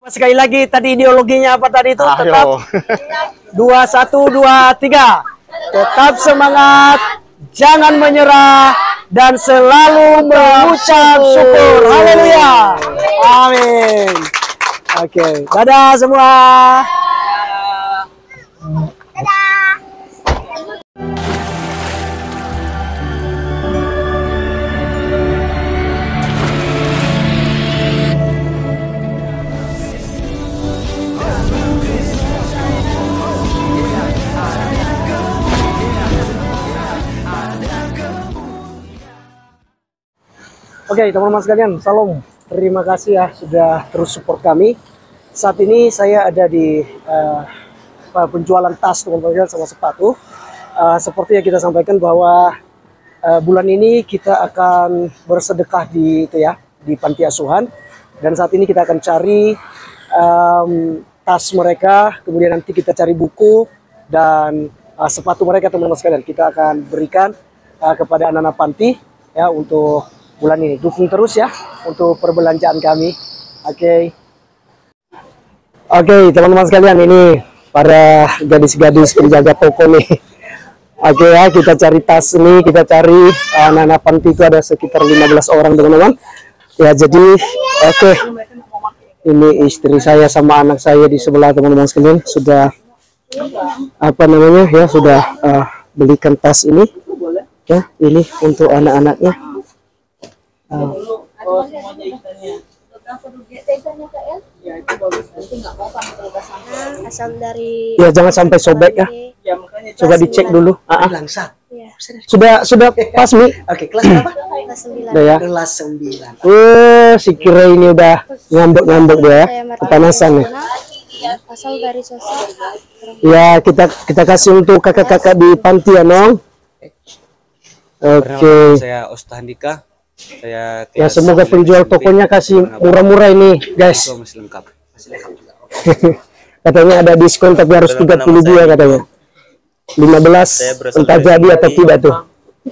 Sekali lagi tadi ideologinya apa tadi itu? Tetap 2, 1, 2, 3. Tetap semangat, jangan menyerah, dan selalu mengucap syukur. Haleluya. Amin. Oke, dadah semua. Oke, teman-teman sekalian, salam. Terima kasih ya sudah terus support kami. Saat ini saya ada di penjualan tas, teman-teman, sama sepatu. Seperti yang kita sampaikan bahwa bulan ini kita akan bersedekah di panti asuhan. Dan saat ini kita akan cari tas mereka, kemudian nanti kita cari buku dan sepatu mereka, teman-teman sekalian. Kita akan berikan kepada anak-anak panti ya untuk bulan ini. Dukung terus ya untuk perbelanjaan kami. Oke, teman-teman sekalian, ini para gadis-gadis penjaga toko nih. Oke ya, kita cari tas ini, kita cari anak-anak panti itu ada sekitar 15 orang, teman-teman. Ya, jadi oke. Ini istri saya sama anak saya di sebelah, teman-teman sekalian, sudah sudah belikan tas ini. Ya, ini untuk anak-anaknya. Asal dari ya, jangan sampai sobek ya. Coba dicek dulu. Sudah pas nih. Oke, kelas berapa? kelas 9. Ya. Kelas 9. Si kira ini udah ngambek-ngambek dia ya. Kepanasan ya. Asal dari sosok. Ya, kita kasih untuk kakak-kakak di panti ya, Nong. Oke. Saya Ustaz Handika. Saya Ya, semoga penjual tokonya kasih murah-murah ini, guys. Masih lengkap. Katanya ada diskon tapi harus 32 katanya. 15 entah jadi atau tidak tuh.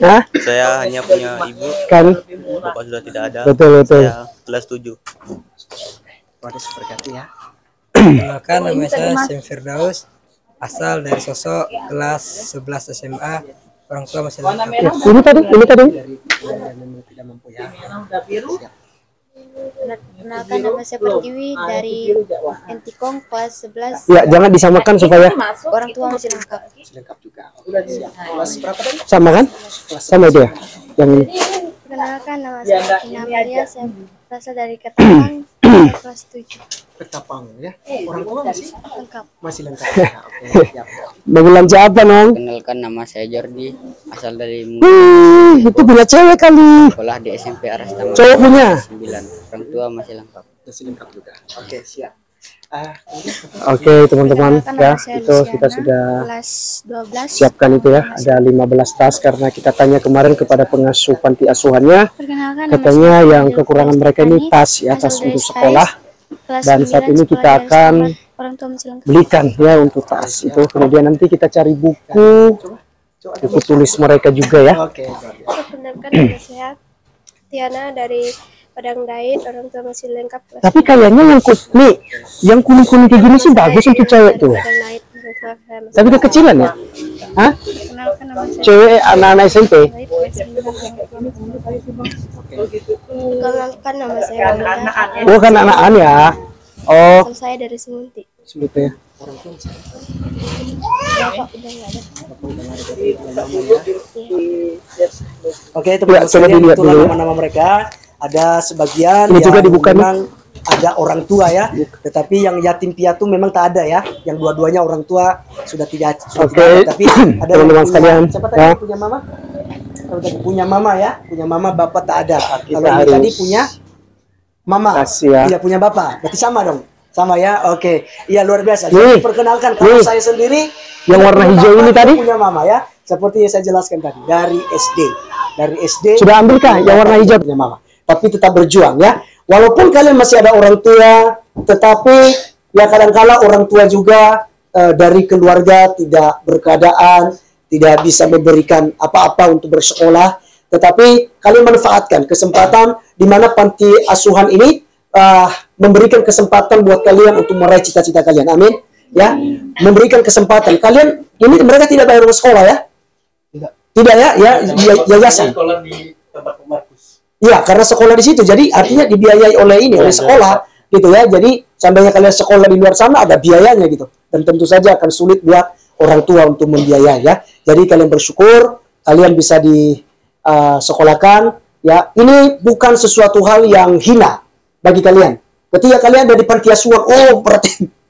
Hah? Saya hanya punya ibu. Kan? Bapak sudah tidak ada. Betul. Saya kelas 7. Waduh, berkati ya. Perkenalkan, nama saya Sim Firdaus, asal dari Sosok, kelas 11 SMA. Orang tua masih lengkap. Ya, ini tadi. Tidak mampu ya. Perkenalkan, nama saya Pertiwi dari Entikong, kelas 11. Ya, jangan disamakan supaya Orang tua masih lengkap. Lengkap juga. Kelas berapa tadi? sama kan? Sama itu ya. Yang ini. Perkenalkan, nama saya Amalia, saya berasal dari Ketapang, kelas 7. Ketapang ya. Orang tua Lengkap. masih lengkap. Ya, oke, siap. Mau belanja apa, Nong? Kenalkan, nama saya Jordi, asal dari Itu bila cewek kali. sekolah di SMP Aras Taman. Cowok punya. 9. Orang tua masih lengkap. Masih lengkap juga. Oke, siap. Oke, teman-teman Perkenalkan, ya, nama saya itu Luciana, kita sudah kelas 12. siapkan itu ya. Ada 15 tas karena kita tanya kemarin kepada pengasuh panti asuhannya. Perkenalkan, nama Katanya saya yang Fadil kekurangan Faiz mereka ini Tani, tas ya, tas asal dari untuk SKS, sekolah. kelas Dan saat 9, ini kita sekolah dari akan Selamat. Orang tua masih lengkap. Belikan ya untuk tas itu. Kemudian nanti kita cari buku tulis mereka juga ya. Oke. Perkenalkan, nama saya Tiana dari Padang Dait, orang tua masih lengkap. kelas Tapi kayaknya yang kuning-kuning kayak gini sih bagus untuk cewek tuh. Padang Dait, orang tua saya masih Tapi kekecilan ya? Hah? Perkenalkan, nama saya Cewek anak-anak SMP? Dait, kelas 9. Perkenalkan, nama saya Wanita, Oh, kan anak-anak ya. Oh, asal saya dari Semunti. seperti ya. Bapak udah nggak ada. Oke, Ya, teman-teman coba sekalian, dilihat itulah dulu. nama-nama mereka. Ada sebagian Ini yang juga dibuka nih. memang ada orang tua ya, tetapi yang yatim piatu memang tak ada ya. Yang dua-duanya orang tua sudah tidak Oke. ada, tapi ada yang Teman-teman punya, sekalian, siapa ya. tadi punya mama? Kalau tadi punya mama ya, punya mama, bapak tak ada. Kita Kalau ini harus tadi punya mama, kasih ya. tidak punya bapak, berarti sama dong. Sama ya, oke. Iya, luar biasa. Nih. Jadi perkenalkan, kalau Nih. saya sendiri Yang warna punya hijau bapak, ini tidak tadi? punya mama ya, seperti yang saya jelaskan tadi, dari SD. Dari SD Sudah ambil kah yang warna hijau? punya mama, tapi tetap berjuang ya. Walaupun kalian masih ada orang tua, tetapi ya kadang-kala orang tua juga dari keluarga tidak berkeadaan, tidak bisa memberikan apa-apa untuk bersekolah, tetapi kalian manfaatkan kesempatan di mana panti asuhan ini memberikan kesempatan buat kalian untuk meraih cita-cita kalian. Amin. Ya, memberikan kesempatan. Kalian ini mereka tidak bayar uang sekolah ya? Tidak ya, yayasan. Sekolah di tempat Markus. Iya, karena sekolah di situ. Jadi artinya dibiayai oleh ini, oleh sekolah gitu ya. Jadi seandainya kalian sekolah di luar sana ada biayanya gitu. Dan tentu saja akan sulit buat orang tua untuk membiayai ya. Jadi kalian bersyukur kalian bisa disekolahkan ya. Ini bukan sesuatu hal yang hina bagi kalian. Ketika kalian ada di panti asuhan, oh berarti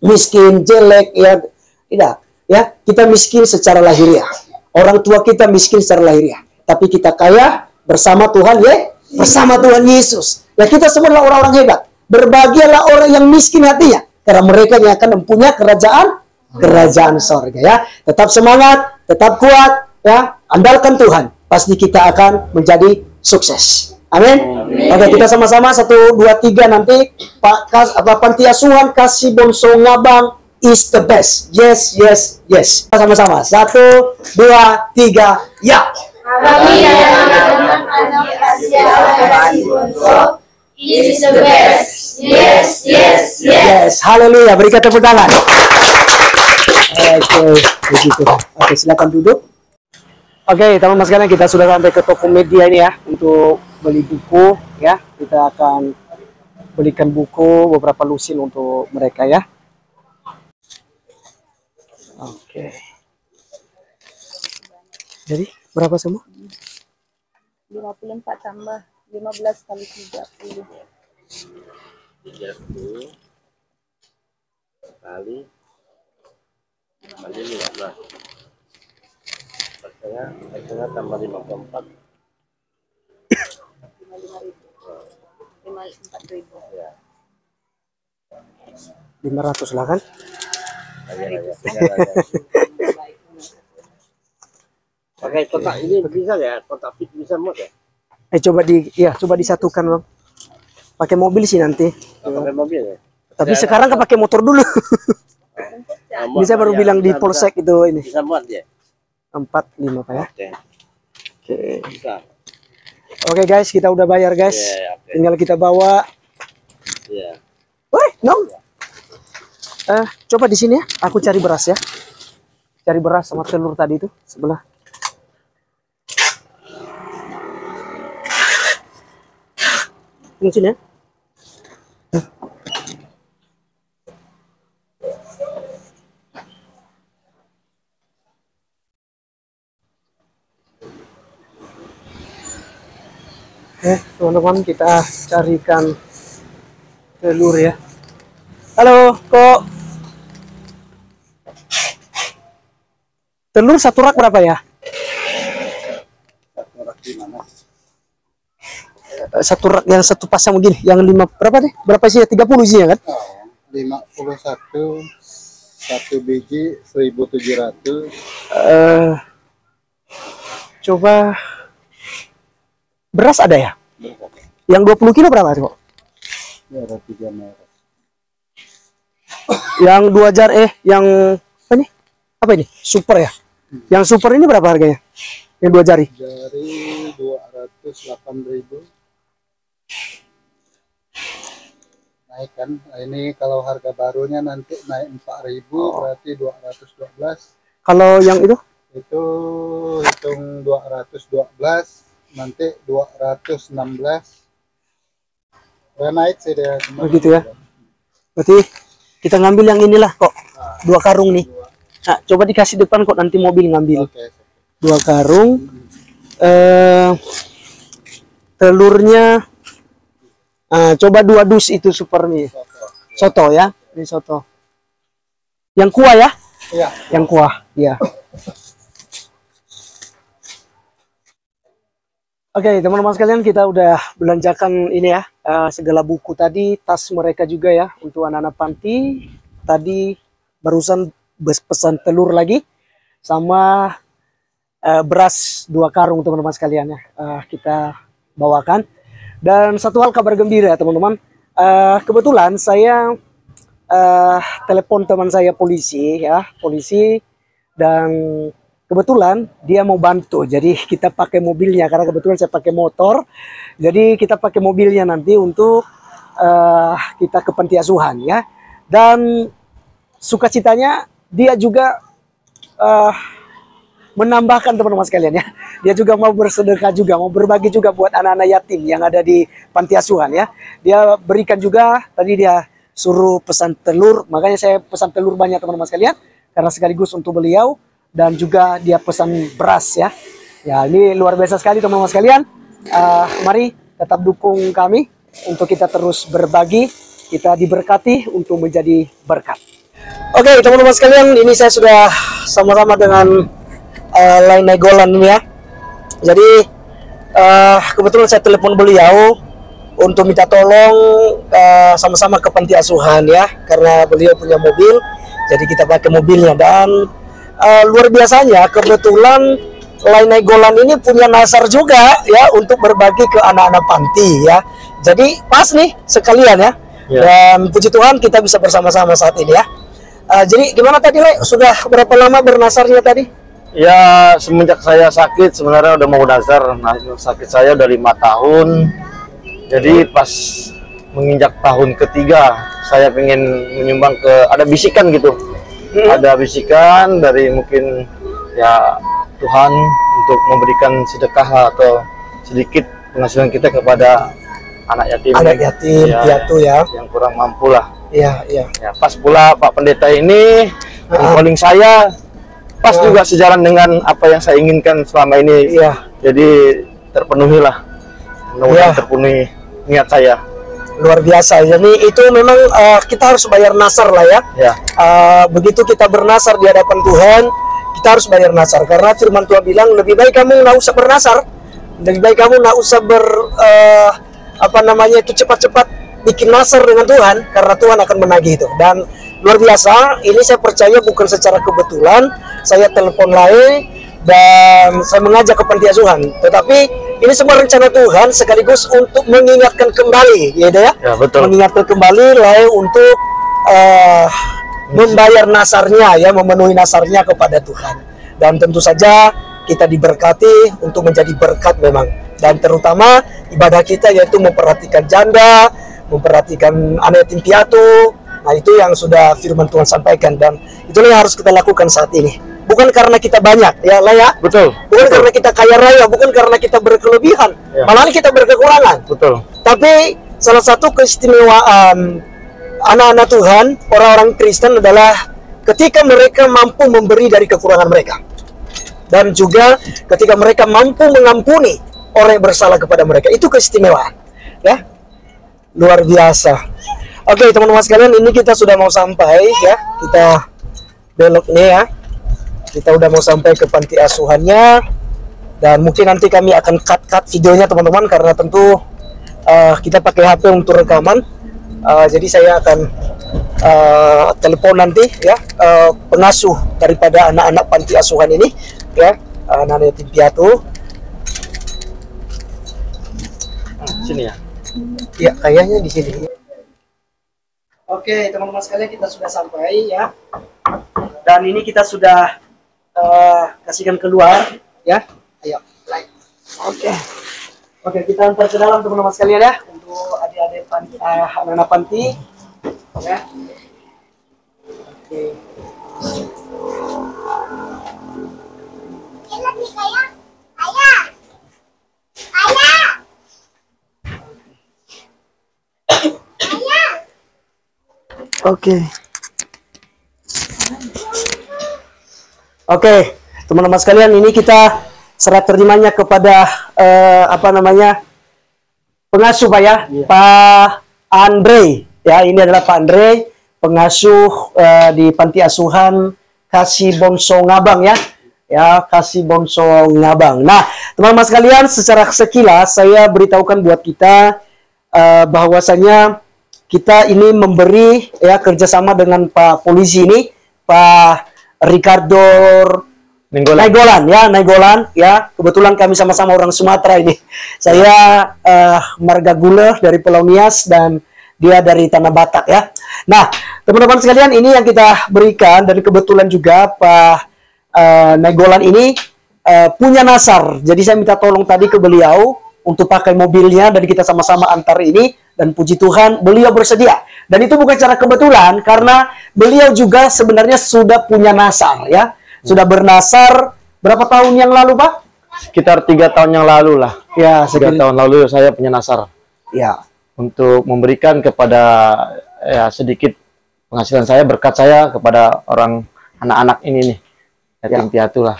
miskin, jelek ya. Tidak, ya. Kita miskin secara lahiriah. Orang tua kita miskin secara lahiriah, tapi kita kaya bersama Tuhan ya, bersama Tuhan Yesus. Ya kita semua adalah orang-orang hebat. Berbahagialah orang yang miskin hatinya, karena mereka yang akan mempunyai kerajaan sorga ya. Tetap semangat, tetap kuat ya. Andalkan Tuhan, pasti kita akan menjadi sukses. Amin. Oke, kita sama-sama 1, 2, 3 nanti panti asuhan Kasih Bonsou Ngabang is the best. Yes, yes, yes. Sama-sama. 1, 2, 3, ya. Kami anak-anak panti asuhan Kasih Bonsou is the best. Yes, yes, yes. Yes, haleluya. Berikan tepuk tangan. Oke, begitu. Oke, silakan duduk. Oke, teman-teman sekalian, kita sudah sampai ke Tokopedia ini ya untuk beli buku ya. Kita akan belikan buku beberapa lusin untuk mereka ya. Oke. Jadi berapa semua? 54 tambah 15 kali 30. 30 kali 15. Saya tambah 54. 54.000. Ya. 500 lah kan? Pakai kotak ini bisa ya? Kotak fit bisa mod ya? Coba disatukan Bang. Pakai mobil sih nanti. Pakai mobil ya? Tapi sekarang kan pakai motor dulu. Bisa baru bilang di polsek itu ini. Bisa mod ya? 4, 5 Pak ya. Oke. Bisa. Oke guys, kita udah bayar guys. Tinggal kita bawa. Iya. Woi, Nom. Coba di sini ya. Aku cari beras ya. Cari beras sama telur tadi itu sebelah. Di sini ya. Teman-teman, kita carikan telur ya. Halo, kok telur satu rak berapa ya? Satu rak yang satu pasang begini, yang 5 berapa deh? Berapa sih? 30 isinya kan? 51 satu biji 1.700. Coba beras ada ya? Yang 20 kilo berapa kok? Ya, ada 3 merek. Yang 2 jar yang apa nih? Apa ini? Super ya? Yang super ini berapa harganya? Yang 2 jari? Dari 208.000. Naik kan? Nah, ini kalau harga barunya nanti naik 4.000, berarti 212. Kalau yang itu? Itu hitung 212, nanti 216. Udah naik sih dia. Begitu ya. Berarti kita ngambil yang inilah kok. 2 karung nih. Nah, coba dikasih depan kok, nanti mobil ngambil. 2 karung. Telurnya coba 2 dus itu super nih. Soto ya. Ini soto. Yang kuah ya? Iya. Yang kuah, ya. Oke, teman-teman sekalian, kita udah belanjakan ini ya, segala buku tadi, tas mereka juga ya, untuk anak-anak panti. Tadi barusan pesan telur lagi, sama beras 2 karung teman-teman sekalian ya, kita bawakan. Dan satu hal kabar gembira ya teman-teman, kebetulan saya telepon teman saya polisi ya, dan kebetulan dia mau bantu, jadi kita pakai mobilnya karena kebetulan saya pakai motor, jadi kita pakai mobilnya nanti untuk kita ke panti asuhan ya. Dan sukacitanya dia juga menambahkan teman-teman sekalian ya. Dia juga mau bersedekah juga, mau berbagi juga buat anak-anak yatim yang ada di panti asuhan ya. Dia berikan juga, tadi dia suruh pesan telur, makanya saya pesan telur banyak teman-teman sekalian karena sekaligus untuk beliau, dan juga dia pesan beras ya. Ya, ini luar biasa sekali teman-teman sekalian. Mari tetap dukung kami untuk kita terus berbagi, kita diberkati untuk menjadi berkat. Oke, teman-teman sekalian, ini saya sudah sama-sama dengan Lain Nainggolan ini ya. Jadi kebetulan saya telepon beliau untuk minta tolong sama-sama ke panti asuhan ya, karena beliau punya mobil, jadi kita pakai mobilnya. Dan luar biasanya kebetulan Lain Nainggolan ini punya nasar juga ya untuk berbagi ke anak-anak panti ya. Jadi pas nih sekalian ya. Dan puji Tuhan kita bisa bersama-sama saat ini ya. Jadi gimana tadi Le? Sudah berapa lama bernasarnya tadi? Ya, semenjak saya sakit sebenarnya udah mau nasar. Nah, sakit saya udah 5 tahun. Jadi pas menginjak tahun ketiga, saya pengen menyumbang ke, ada bisikan gitu. Ada bisikan dari mungkin ya Tuhan untuk memberikan sedekah atau sedikit penghasilan kita kepada anak yatim. Anak yatim, piatu ya. Yang kurang mampu lah. Iya, iya. Ya, pas pula Pak Pendeta ini calling saya. Pas juga sejalan dengan apa yang saya inginkan selama ini. Iya. Jadi terpenuhilah. Mudah-mudahan terpenuhi niat saya. Luar biasa. Jadi itu memang kita harus bayar nasar lah ya. Ya. Begitu kita bernasar di hadapan Tuhan, kita harus bayar nasar. Karena firman Tuhan bilang lebih baik kamu nggak usah bernasar, lebih baik kamu nggak usah cepat-cepat bikin nasar dengan Tuhan, karena Tuhan akan menagih itu. Dan luar biasa, ini saya percaya bukan secara kebetulan saya telepon Lain dan saya mengajak ke panti asuhan, tetapi ini semua rencana Tuhan sekaligus untuk mengingatkan kembali, ya Ya, betul. Mengingatkan kembali Lain untuk membayar nasarnya, ya, memenuhi nasarnya kepada Tuhan. Dan tentu saja kita diberkati untuk menjadi berkat memang. Dan terutama ibadah kita yaitu memperhatikan janda, memperhatikan anak yatim piatu. Nah, itu yang sudah firman Tuhan sampaikan, dan itulah yang harus kita lakukan saat ini. Bukan karena kita banyak, ya lah ya. Betul. Bukan karena kita kaya raya, bukan karena kita berkelebihan. Ya. Malahan kita berkekurangan. Betul. Tapi salah satu keistimewaan anak-anak Tuhan, orang-orang Kristen adalah ketika mereka mampu memberi dari kekurangan mereka. Dan juga ketika mereka mampu mengampuni orang yang bersalah kepada mereka. Itu keistimewaan. Ya. Luar biasa. Oke, teman-teman sekalian, ini kita sudah mau sampai ya. Kita belok nih ya. Kita udah mau sampai ke panti asuhannya. Dan mungkin nanti kami akan cut videonya teman-teman, karena tentu kita pakai HP untuk rekaman. Jadi saya akan telepon nanti ya pengasuh daripada anak-anak panti asuhan ini ya, anak yatim piatu. Sini ya. Ya, kayaknya di sini. Oke, teman-teman sekalian, kita sudah sampai ya. Dan ini kita sudah kasihkan keluar ya. Ayo. Oke. Oke, kita antar ke dalam teman-teman sekalian ya, untuk adik-adik anak-anak panti ya. Oke. Oke. Oke, teman-teman sekalian, ini kita serah terimanya kepada pengasuh Pak ya, Pak Andre ya. Ini adalah Pak Andre, pengasuh di panti asuhan Kasih Bongso Ngabang ya. Ya, Kasih Bongso Ngabang. Nah, teman-teman sekalian, secara sekilas saya beritahukan buat kita bahwasanya kita ini memberi ya kerjasama dengan Pak polisi ini, Pak Ricardo Nainggolan ya. Kebetulan kami sama-sama orang Sumatera ini. Saya marga gula dari Pulau Nias dan dia dari Tanah Batak ya. Nah, teman-teman sekalian, ini yang kita berikan, dan kebetulan juga Pak Nainggolan ini punya nasar. Jadi saya minta tolong tadi ke beliau untuk pakai mobilnya, dan kita sama-sama antar ini dan puji Tuhan beliau bersedia. Dan itu bukan secara kebetulan, karena beliau juga sebenarnya sudah punya nasar, ya. Sudah bernasar berapa tahun yang lalu, Pak? Sekitar 3 tahun yang lalu lah. Ya, 3 tahun lalu saya punya nasar. Ya. Untuk memberikan kepada ya sedikit penghasilan saya, berkat saya kepada orang anak-anak ini nih, yatim piatu lah.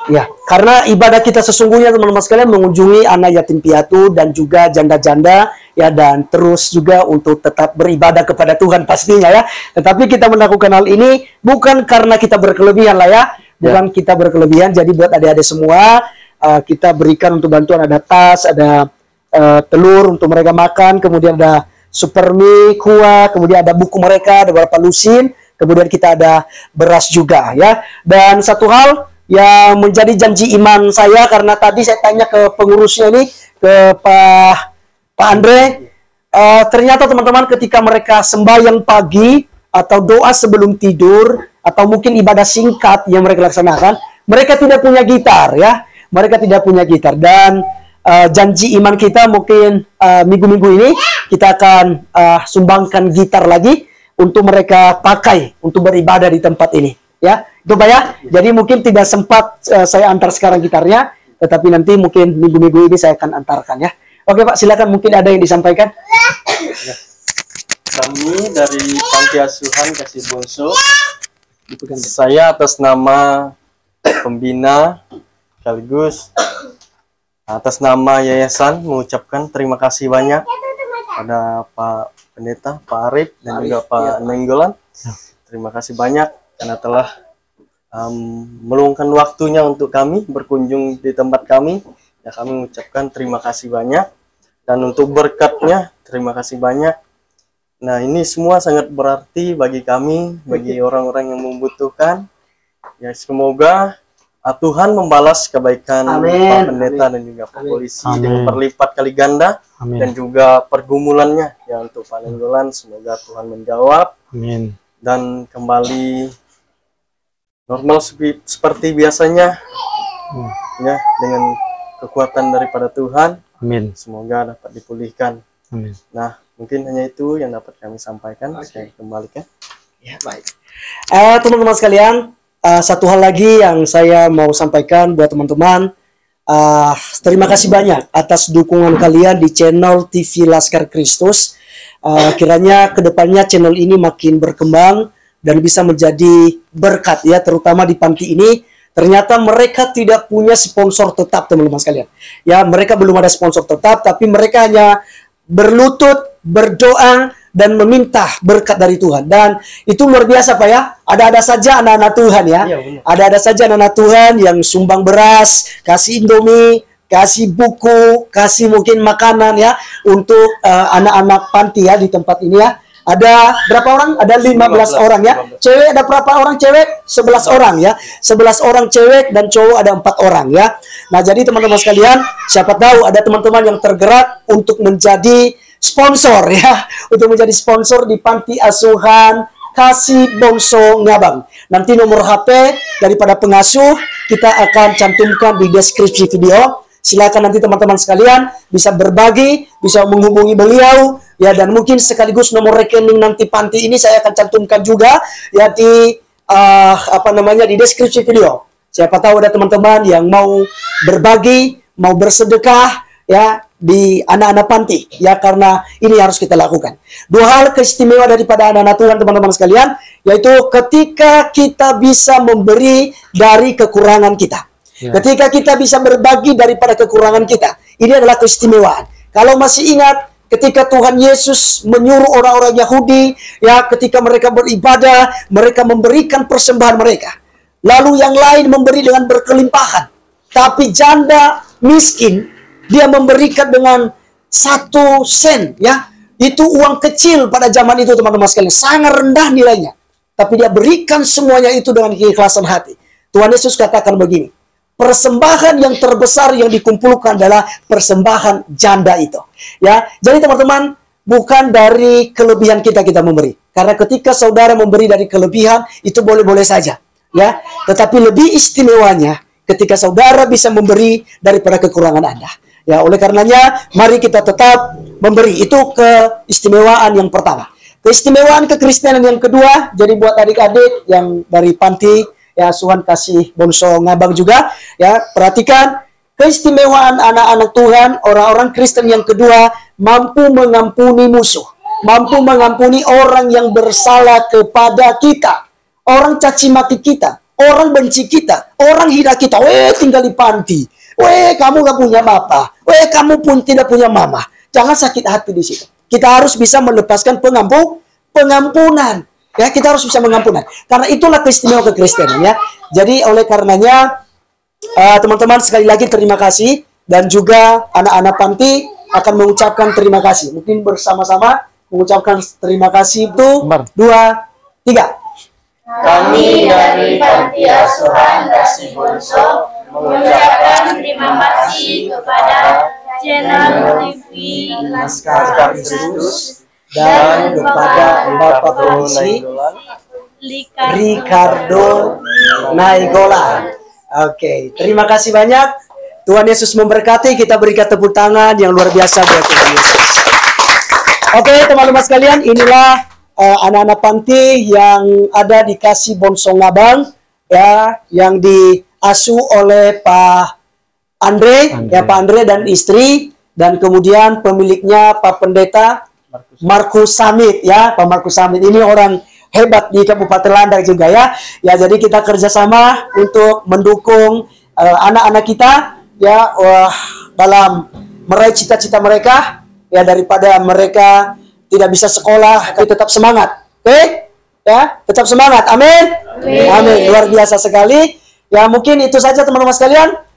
Ya, karena ibadah kita sesungguhnya teman-teman sekalian mengunjungi anak yatim piatu dan juga janda-janda, ya, dan terus juga untuk tetap beribadah kepada Tuhan pastinya, ya. Tetapi kita melakukan hal ini bukan karena kita berkelebihan lah, ya. Bukan kita berkelebihan. Jadi buat adik-adik semua, kita berikan untuk bantuan, ada tas, ada telur untuk mereka makan, kemudian ada super mie, kuah, kemudian ada buku mereka, ada beberapa lusin, kemudian kita ada beras juga, ya. Dan satu hal yang menjadi janji iman saya, karena tadi saya tanya ke pengurusnya ini, ke Pak Andre, ternyata teman-teman ketika mereka sembahyang pagi atau doa sebelum tidur atau mungkin ibadah singkat yang mereka laksanakan, mereka tidak punya gitar, ya. Mereka tidak punya gitar. Dan janji iman kita mungkin minggu-minggu ini kita akan sumbangkan gitar lagi untuk mereka pakai untuk beribadah di tempat ini, ya. Itu Pak, ya. Jadi mungkin tidak sempat saya antar sekarang gitarnya, tetapi nanti mungkin minggu-minggu ini saya akan antarkan, ya. Oke Pak, silakan, mungkin ada yang disampaikan. Kami dari Panti Asuhan Kasih Bongso, saya atas nama pembina sekaligus atas nama yayasan mengucapkan terima kasih banyak pada Pak Pendeta, Pak Arif, dan juga Pak Nenggolan. Terima kasih banyak karena telah meluangkan waktunya untuk kami berkunjung di tempat kami. Ya, kami mengucapkan terima kasih banyak, dan untuk berkatnya terima kasih banyak. Nah, ini semua sangat berarti bagi kami, bagi orang-orang yang membutuhkan. Ya, semoga Tuhan membalas kebaikan Pak Pendeta dan juga Pak Polisi dengan berlipat kali ganda. Dan juga pergumulannya, ya, untuk Pak Nenggolan, semoga Tuhan menjawab. Amin. Dan kembali normal seperti biasanya, ya, dengan kekuatan daripada Tuhan. Amin. Semoga dapat dipulihkan. Amin. Nah, mungkin hanya itu yang dapat kami sampaikan. Saya kembalikan. Ya, baik. Teman-teman sekalian, satu hal lagi yang saya mau sampaikan buat teman-teman. Terima kasih banyak atas dukungan kalian di channel TV Laskar Kristus. Kiranya kedepannya channel ini makin berkembang dan bisa menjadi berkat, ya, terutama di panti ini. Ternyata mereka tidak punya sponsor tetap, teman-teman sekalian. Ya, mereka belum ada sponsor tetap, tapi mereka hanya berlutut, berdoa, dan meminta berkat dari Tuhan. Dan itu luar biasa Pak, ya. Ada-ada saja anak-anak Tuhan, ya. Ada-ada saja anak-anak Tuhan yang sumbang beras, kasih Indomie, kasih buku, kasih mungkin makanan, ya, untuk anak-anak panti, ya, di tempat ini, ya. Ada berapa orang? Ada 15 orang, ya. Cewek ada berapa orang cewek? 11 orang, ya. 11 orang cewek dan cowok ada 4 orang, ya. Nah, jadi teman-teman sekalian, siapa tahu ada teman-teman yang tergerak untuk menjadi sponsor, ya. Untuk menjadi sponsor di Panti Asuhan Kasih Bongso Ngabang. Nanti nomor HP daripada pengasuh kita akan cantumkan di deskripsi video. Silakan nanti teman-teman sekalian bisa berbagi, bisa menghubungi beliau, ya, dan mungkin sekaligus nomor rekening nanti panti ini saya akan cantumkan juga, ya, di di deskripsi video. Siapa tahu ada teman-teman yang mau berbagi, mau bersedekah, ya, di anak-anak panti, ya, karena ini harus kita lakukan. Dua hal keistimewaan daripada anak-anak Tuhan, teman-teman sekalian, yaitu ketika kita bisa memberi dari kekurangan kita. Ketika kita bisa berbagi daripada kekurangan kita. Ini adalah keistimewaan. Kalau masih ingat ketika Tuhan Yesus menyuruh orang-orang Yahudi, ya, ketika mereka beribadah, mereka memberikan persembahan mereka. Lalu yang lain memberi dengan berkelimpahan. Tapi janda miskin, dia memberikan dengan 1 sen, ya. Itu uang kecil pada zaman itu, teman-teman sekalian. Sangat rendah nilainya. Tapi dia berikan semuanya itu dengan keikhlasan hati. Tuhan Yesus katakan begini, persembahan yang terbesar yang dikumpulkan adalah persembahan janda itu. Ya, jadi teman-teman, bukan dari kelebihan kita memberi. Karena ketika saudara memberi dari kelebihan, itu boleh-boleh saja. Ya, tetapi lebih istimewanya ketika saudara bisa memberi daripada kekurangan Anda. Ya, oleh karenanya mari kita tetap memberi. Itu keistimewaan yang pertama. Keistimewaan kekristenan yang kedua, jadi buat adik-adik yang dari panti ya, asuhan kasih Bonso Ngabang juga ya, perhatikan keistimewaan anak-anak Tuhan, orang-orang Kristen yang kedua, mampu mengampuni musuh, mampu mengampuni orang yang bersalah kepada kita, orang caci maki kita, orang benci kita, orang hina kita. Weh, tinggal di panti. Weh, kamu gak punya bapak. Weh, kamu pun tidak punya mama. Jangan sakit hati di situ. Kita harus bisa melepaskan pengampunan. Ya, kita harus bisa mengampunan. Karena itulah keistimewaan kekristenan ya. Jadi oleh karenanya teman-teman sekali lagi terima kasih, dan juga anak-anak panti akan mengucapkan terima kasih. Mungkin bersama-sama mengucapkan terima kasih itu 2, 3. Kami dari Panti Asuhan Kasih Bonso mengucapkan terima kasih kepada channel TV Laskar Kristus dan kepada Bapak Polisi Ricardo Nainggolan. Oke, terima kasih banyak. Tuhan Yesus memberkati. Kita berikan tepuk tangan yang luar biasa buat Tuhan Yesus. Oke, teman-teman sekalian, inilah anak-anak panti yang ada di Kasih Bonso Ngabang ya, yang diasuh oleh Pak Andre. Ya, Pak Andre dan istri, dan kemudian pemiliknya Pak Pendeta Markus Samit ya. Pak Markus Samit ini orang hebat di Kabupaten Landak juga ya. Ya, jadi kita kerjasama untuk mendukung anak-anak kita ya, dalam meraih cita-cita mereka ya, daripada mereka tidak bisa sekolah tapi tetap semangat. Oke? Ya, tetap semangat. Amin. Amin. Luar biasa sekali. Ya, mungkin itu saja teman-teman sekalian.